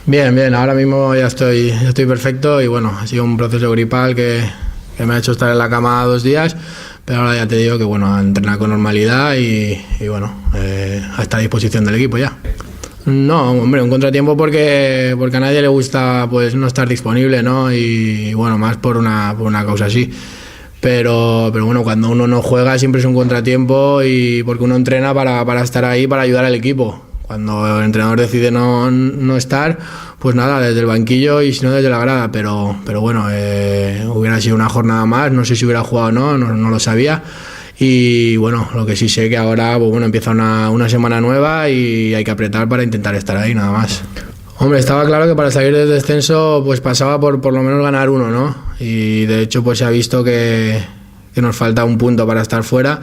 Bien, bien, ahora mismo ya estoy perfecto y bueno, ha sido un proceso gripal que me ha hecho estar en la cama 2 días, pero ahora ya te digo que bueno, a entrenar con normalidad y bueno, a estar a disposición del equipo ya. No, hombre, un contratiempo porque a nadie le gusta pues no estar disponible, ¿no? Y bueno, más por una causa así. Pero bueno, cuando uno no juega siempre es un contratiempo y porque uno entrena para estar ahí, para ayudar al equipo. Cuando el entrenador decide no estar, pues nada, desde el banquillo y si no desde la grada, pero bueno, hubiera sido una jornada más, no sé si hubiera jugado o no lo sabía. Y bueno, lo que sí sé que ahora pues bueno, empieza una semana nueva y hay que apretar para intentar estar ahí, nada más. Hombre, estaba claro que para salir del descenso pues pasaba por lo menos ganar uno, ¿no? Y de hecho pues se ha visto que nos falta un punto para estar fuera,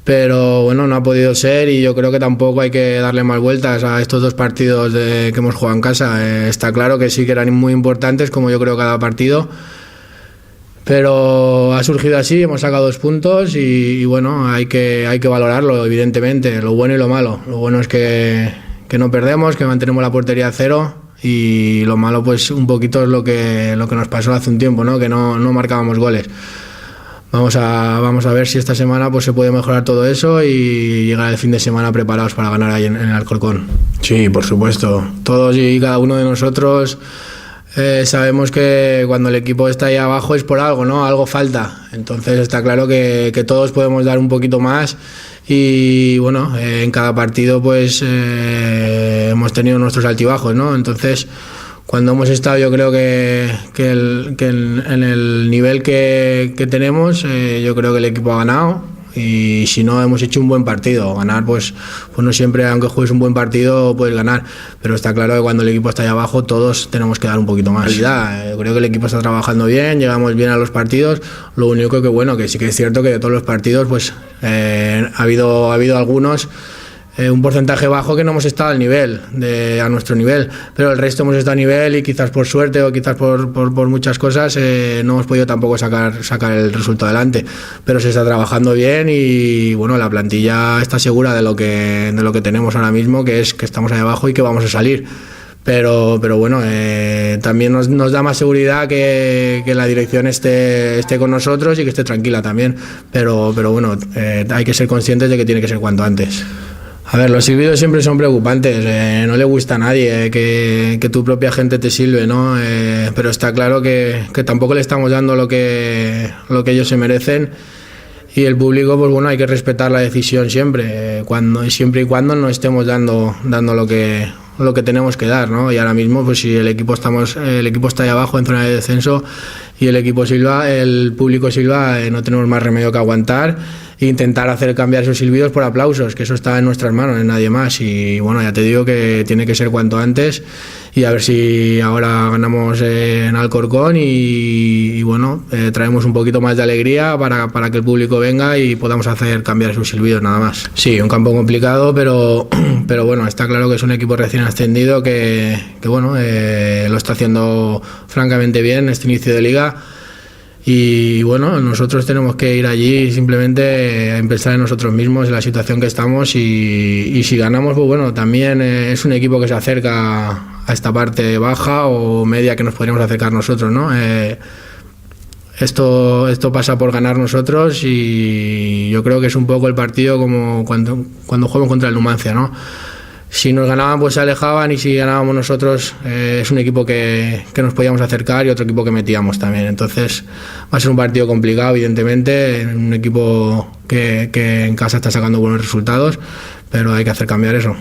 pero bueno, no ha podido ser y yo creo que tampoco hay que darle más vueltas a estos 2 partidos que hemos jugado en casa. Está claro que sí que eran muy importantes, como yo creo cada partido, pero ha surgido así, hemos sacado 2 puntos y bueno, hay que valorarlo, evidentemente, lo bueno y lo malo. Lo bueno es que no perdemos, que mantenemos la portería a 0 y lo malo pues un poquito es lo que nos pasó hace un tiempo, ¿no? Que no marcábamos goles. Vamos a ver si esta semana pues se puede mejorar todo eso y llegar el fin de semana preparados para ganar ahí en el Alcorcón. Sí, por supuesto. Todos y cada uno de nosotros sabemos que cuando el equipo está ahí abajo es por algo, ¿no? Algo falta. Entonces está claro que todos podemos dar un poquito más y bueno, en cada partido pues hemos tenido nuestros altibajos, ¿no? Entonces cuando hemos estado yo creo que en el nivel que tenemos yo creo que el equipo ha ganado y si no hemos hecho un buen partido. Ganar pues no siempre, aunque juegues un buen partido, puedes ganar, pero está claro que cuando el equipo está ahí abajo todos tenemos que dar un poquito más. Yo creo que el equipo está trabajando bien, llegamos bien a los partidos, lo único que bueno, que sí que es cierto que de todos los partidos pues ha habido algunos un porcentaje bajo que no hemos estado a nuestro nivel, pero el resto hemos estado a nivel y quizás por suerte o quizás por muchas cosas no hemos podido tampoco sacar el resultado adelante, pero se está trabajando bien y bueno, la plantilla está segura de lo que tenemos ahora mismo, que es que estamos ahí abajo y que vamos a salir. Pero bueno, también nos da más seguridad que la dirección esté con nosotros y que esté tranquila también, pero bueno, hay que ser conscientes de que tiene que ser cuanto antes. A ver, los silbidos siempre son preocupantes, no le gusta a nadie que tu propia gente te silbe, ¿no? Pero está claro que tampoco le estamos dando lo que ellos se merecen y el público, pues bueno, hay que respetar la decisión siempre, siempre y cuando no estemos dando lo que tenemos que dar, ¿no? Y ahora mismo, pues si el equipo está ahí abajo en zona de descenso y el público silba, no tenemos más remedio que aguantar e intentar hacer cambiar esos silbidos por aplausos, que eso está en nuestras manos, en nadie más. Y bueno, ya te digo que tiene que ser cuanto antes y a ver si ahora ganamos en Alcorcón y bueno, traemos un poquito más de alegría para que el público venga y podamos hacer cambiar esos silbidos, nada más. Sí, un campo complicado, pero bueno, está claro que es un equipo recién ascendido que bueno, lo está haciendo francamente bien este inicio de liga. Y bueno, nosotros tenemos que ir allí simplemente a pensar en nosotros mismos, en la situación que estamos y si ganamos, pues bueno, también es un equipo que se acerca a esta parte baja o media que nos podríamos acercar nosotros, ¿no? Esto pasa por ganar nosotros y yo creo que es un poco el partido como cuando jugamos contra el Numancia, ¿no? Si nos ganaban pues se alejaban y si ganábamos nosotros es un equipo que nos podíamos acercar y otro equipo que metíamos también. Entonces va a ser un partido complicado, evidentemente, un equipo que en casa está sacando buenos resultados, pero hay que hacer cambiar eso.